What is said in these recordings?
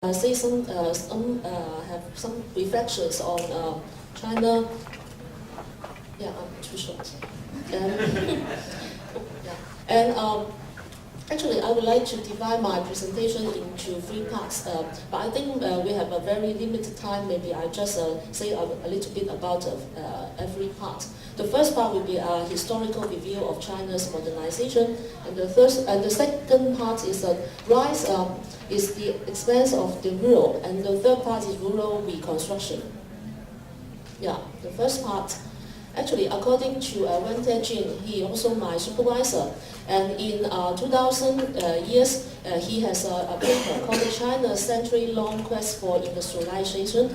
say have some reflections on China. Yeah, I'm too short. And actually, I would like to divide my presentation into 3 parts. But I think we have a very limited time. Maybe I just say a little bit about every part. The first part will be a historical review of China's modernization, and the second part is the rise is the expense of the rural, and the third part is rural reconstruction. Yeah, the first part. Actually, according to Zheng, he also my supervisor, and in 2000 years, he has a paper called China's Century-Long Quest for Industrialization,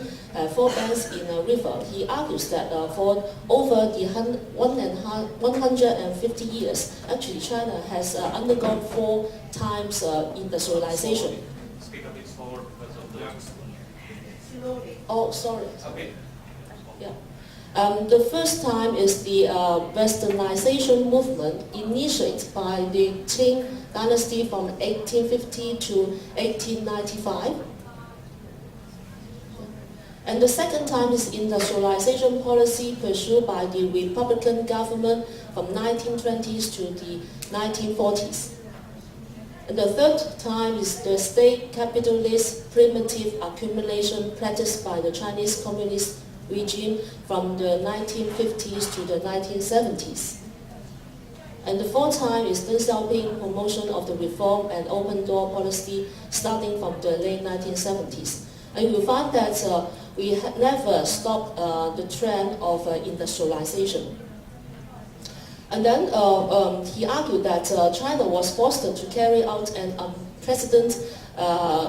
4 banks in a river. He argues that for over the 150 years, actually China has undergone 4 times industrialization. Speak a bit slower because of the... Slowly. Oh, sorry. Okay. Yeah. The first time is the westernization movement initiated by the Qing dynasty from 1850 to 1895. And the second time is industrialization policy pursued by the Republican government from 1920s to the 1940s. And the third time is the state capitalist primitive accumulation practiced by the Chinese Communist regime from the 1950s to the 1970s. And the fourth time is Deng Xiaoping promotion of the reform and open door policy starting from the late 1970s. And you will find that we never stopped the trend of industrialization. And then he argued that China was forced to carry out an unprecedented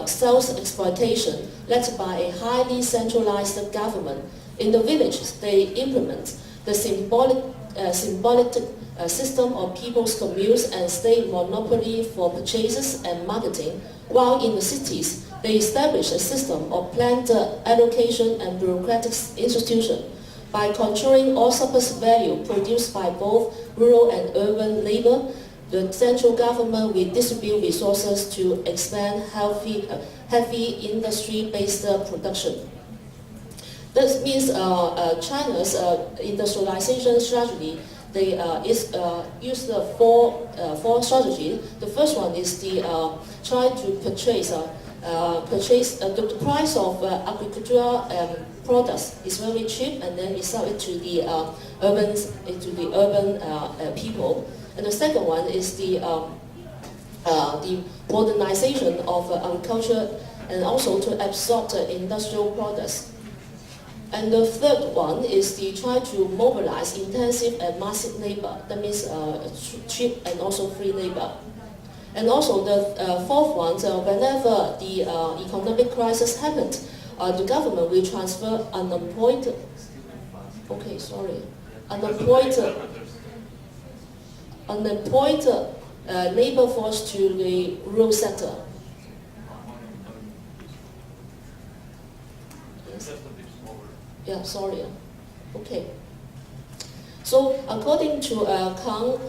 self-exploitation led by a highly centralized government. In the villages, they implement the symbolic system of people's communes and state monopoly for purchases and marketing, while in the cities, they establish a system of planned allocation and bureaucratic institution. By controlling all surplus value produced by both rural and urban labor, the central government will distribute resources to expand heavy industry-based production. This means China's industrialization strategy. They use the four strategies. The first one is the try to purchase the price of agricultural products is very cheap, and then we sell it to the urban people. And the second one is the modernization of agriculture, and also to absorb the industrial products. And the third one is the try to mobilize intensive and massive labor. That means cheap and also free labor. And also the fourth one, whenever the economic crisis happens, the government will transfer unemployed labor force to the rural sector. Yeah, sorry. Okay. So according to Kong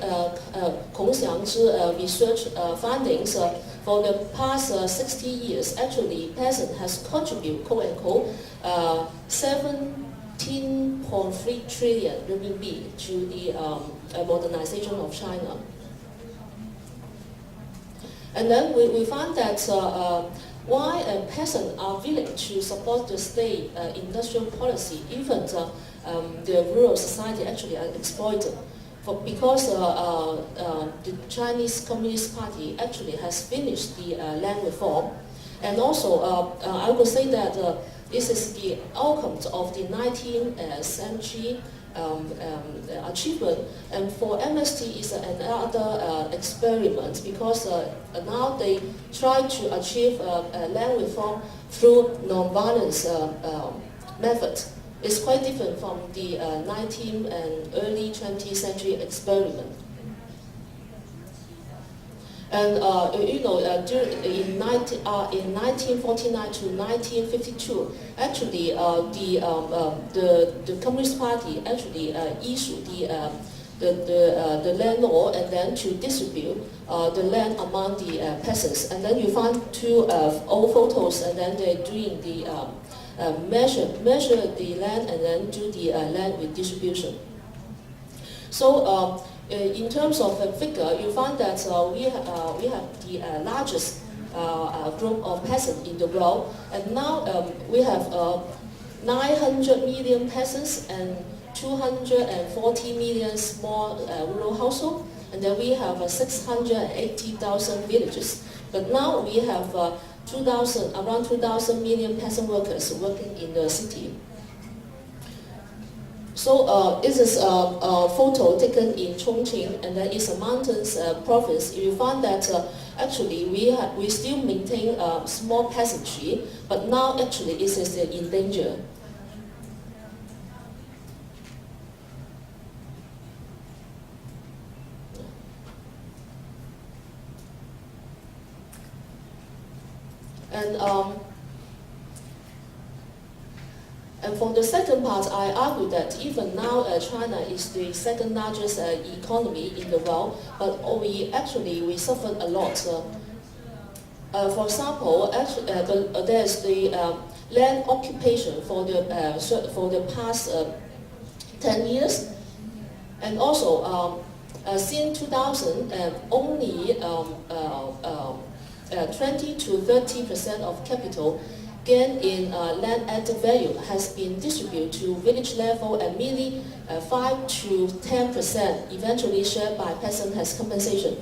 Xiang's research findings, for the past 60 years, actually, Peasant has contributed, quote unquote, 17.3 trillion RMB to the modernization of China. And then we find that why peasants are willing to support the state industrial policy, even the rural society actually are exploited. Because the Chinese Communist Party actually has finished the land reform. And also, I would say that this is the outcome of the 19th century achievement, and for MST is another experiment, because now they try to achieve land reform through non-violence method. It's quite different from the 19th and early 20th century experiment. And in 1949 to 1952, actually the Communist Party actually issued the the land law and then to distribute the land among the peasants. And then you find two old photos, and then they're doing the measure the land and then do the land redistribution. So in terms of the figure, you find that we have the largest group of peasants in the world, and now we have 900 million peasants and 240 million small rural households, and then we have 680,000 villages. But now we have around 2,000 million peasant workers working in the city. So this is a photo taken in Chongqing, and then it's a mountains province. You find that actually we still maintain small peasantry, but now actually it is in danger. And for the second part, I argue that even now China is the second largest economy in the world, but we suffered a lot. For example, there's the land occupation for the past 10 years, and also since 2000, only 20 to 30% of capital gain in land added value has been distributed to village level, and merely 5 to 10% eventually shared by peasant as compensation.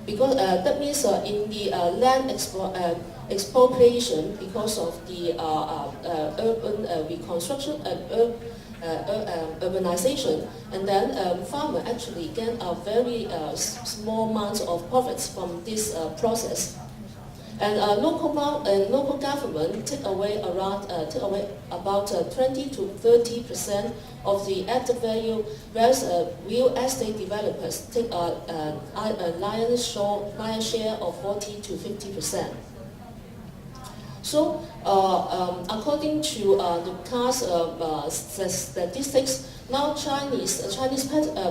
Because that means in the land expropriation, because of the urban reconstruction and urbanization, and then farmer actually gain a very small amount of profits from this process. And local government take away about 20 to 30% of the added value, whereas real estate developers take a lion's share of 40 to 50%. So, according to the past statistics, now Chinese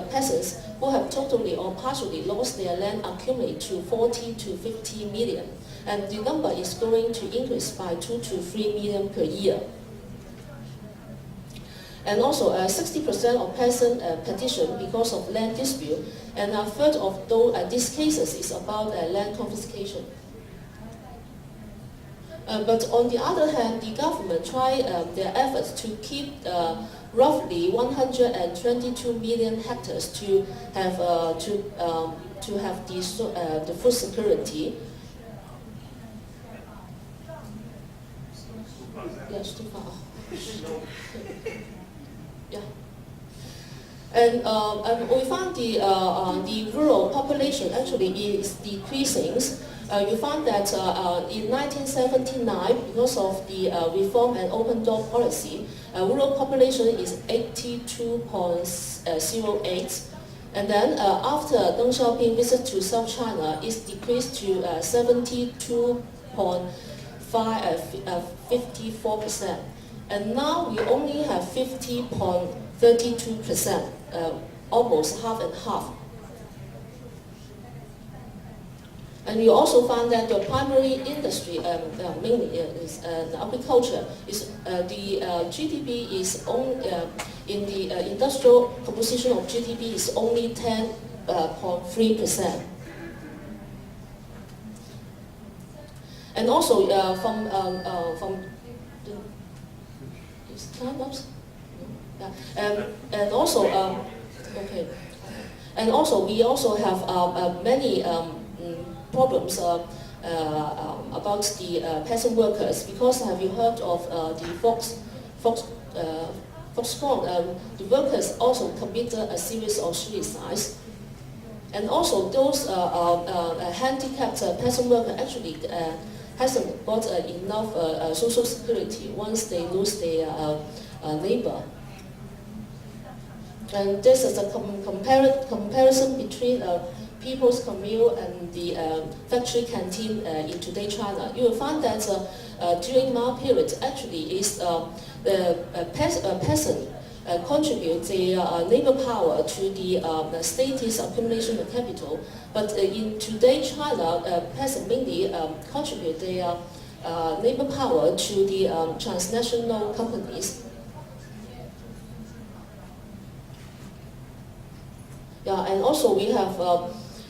peasants who have totally or partially lost their land accumulate to 40 to 50 million. And the number is going to increase by 2 to 3 million per year. And also 60% of peasant petition because of land dispute, and a third of these cases is about land confiscation. But on the other hand, the government try their efforts to keep roughly 122 million hectares to have the food security. Yes, too far. Yeah. And we found the rural population actually is decreasing. You find that in 1979, because of the reform and open door policy, rural population is 82.08. And then after Deng Xiaoping visit to South China, it's decreased to 72.54%. And now we only have 50.32%, almost half and half. And you also find that the primary industry, mainly is agriculture, is the GDP is only in the industrial composition of GDP is only 10.3%. And also from the is time up? Yeah. And also okay. And also we also have many problems about the peasant workers, because have you heard of the Foxconn? The workers also committed a series of suicides, and also those handicapped peasant workers actually hasn't got enough social security once they lose their labor. And this is a comparison between people's commute and the factory canteen in today China. You will find that during Mao period, actually is the peasant contribute their labor power to the status accumulation of capital. But in today China, peasants mainly contribute their labor power to the transnational companies. Yeah, and also we have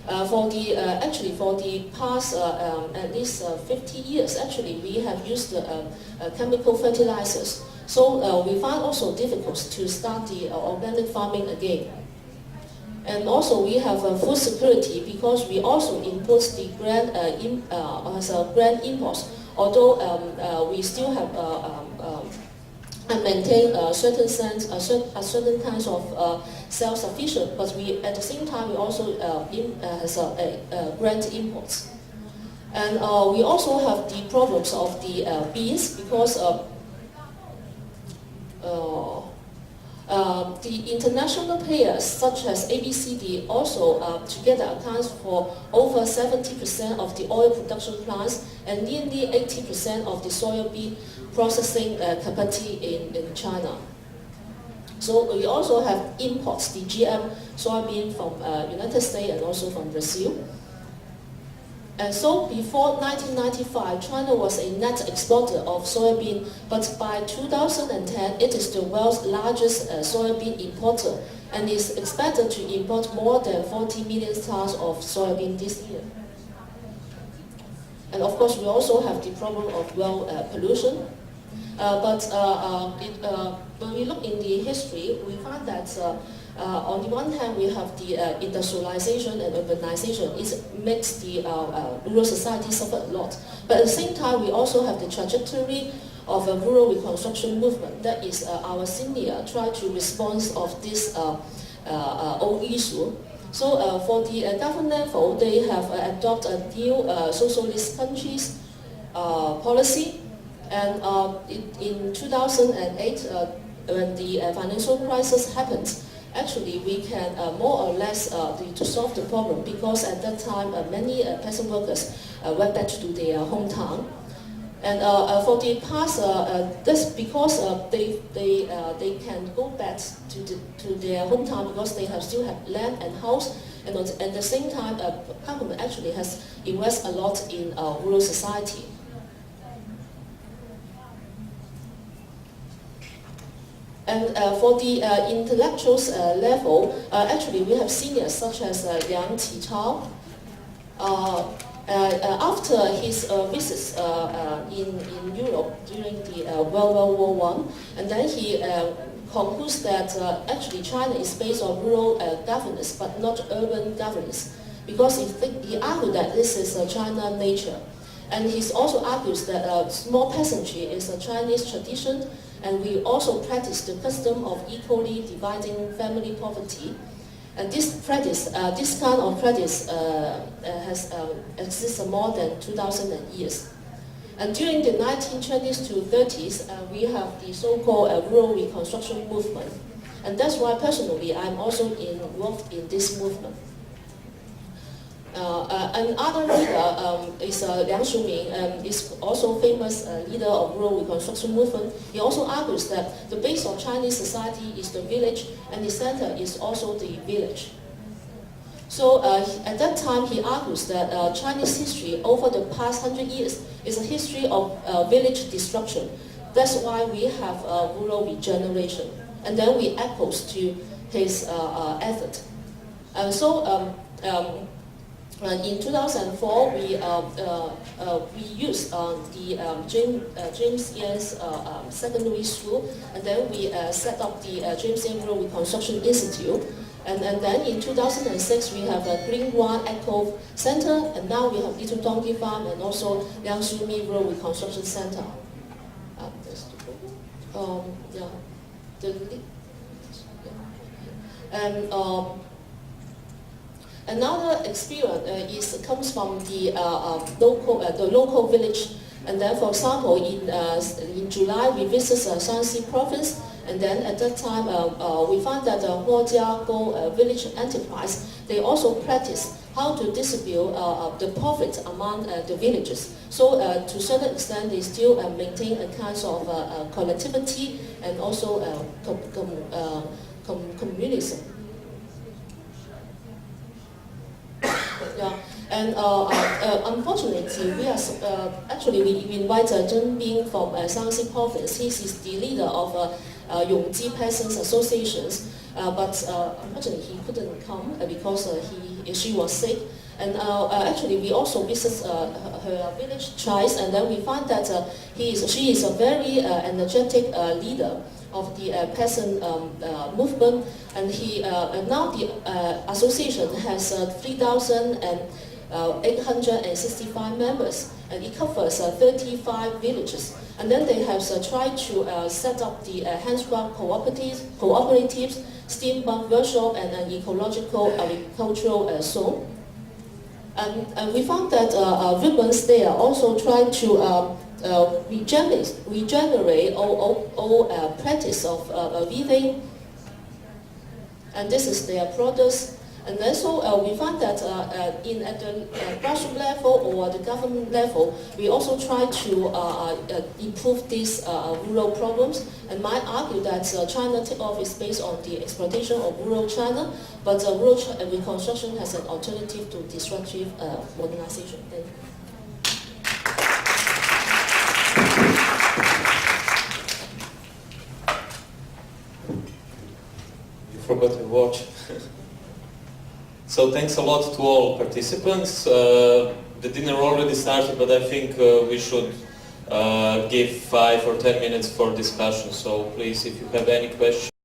actually for the past at least 50 years, actually we have used chemical fertilizers. So we find also difficult to start the organic farming again. And also we have food security because we also import the grain as a grain imports. Although we still have and maintain certain kinds of self-sufficient, but we at the same time we also has grain imports. And we also have the problems of the beans because the international players such as ABCD also together accounts for over 70% of the oil production plants and nearly 80% of the soybean processing capacity in China. So we also have imports, the GM soybean from United States and also from Brazil. And so before 1995, China was a net exporter of soybean, but by 2010, it is the world's largest soybean importer and is expected to import more than 40 million tons of soybean this year. And of course, we also have the problem of pollution. When we look in the history, we find that on the one hand, we have the industrialization and urbanization. It makes the rural society suffer a lot. But at the same time, we also have the trajectory of a rural reconstruction movement. That is our senior try to respond of this old issue. So for the government level, they have adopted a new socialist countries policy. And in 2008, when the financial crisis happened, actually we can more or less to solve the problem because at that time many peasant workers went back to their hometown. And for the past, that's because they can go back to their hometown because they still have land and house, and at the same time, government actually has invested a lot in rural society. And for the intellectuals level, actually we have seniors such as Liang Qichao. After his visits in Europe during the World War I, and then he concludes that actually China is based on rural governance but not urban governance, because he argued that this is China nature. And he also argues that small peasantry is a Chinese tradition, and we also practice the custom of equally dividing family property. And this practice, this kind of practice has existed more than 2,000 years. And during the 1920s to 30s, we have the so-called rural reconstruction movement. And that's why personally I'm also involved in this movement. Another leader is Liang Shuming, is also famous leader of rural reconstruction movement. He also argues that the base of Chinese society is the village, and the center is also the village. So at that time, he argues that Chinese history over the past 100 years is a history of village destruction. That's why we have rural regeneration, and then we echoes to his effort. In 2004, we used the James Yan's secondary school, and then we set up the James Yan Rural Reconstruction Institute. And then in 2006, we have a Green One Eco Center, and now we have Little Donkey Farm and also Liang Shumi Rural Reconstruction Center. Another experience comes from the local village, and then, for example, in July we visited Shanxi province, and then at that time we found that the Huojiago village enterprise, they also practice how to distribute the profit among the villages. So to a certain extent, they still maintain a kind of collectivity and also communism. Yeah. And unfortunately, we invite Zheng from Shanxi province. He is the leader of Yongji Peasants Associations, but unfortunately he couldn't come because she was sick. And actually, we also visit her village twice, and then we find that she is a very energetic leader of the peasant movement, and now the association has 3,865 members, and it covers 35 villages. And then they have tried to set up the handcraft cooperatives, steampunk workshop, and an ecological agricultural zone. And we found that ribbons there also trying to regenerate all practice of weaving, and this is their products. And then so we found that at the grassroots level or the government level, we also try to improve these rural problems. And might argue that China takeoff is based on the exploitation of rural China, but rural reconstruction has an alternative to destructive modernization. Thank you. You forgot to watch. So thanks a lot to all participants. The dinner already started, but I think we should give 5 or 10 minutes for discussion. So please, if you have any questions.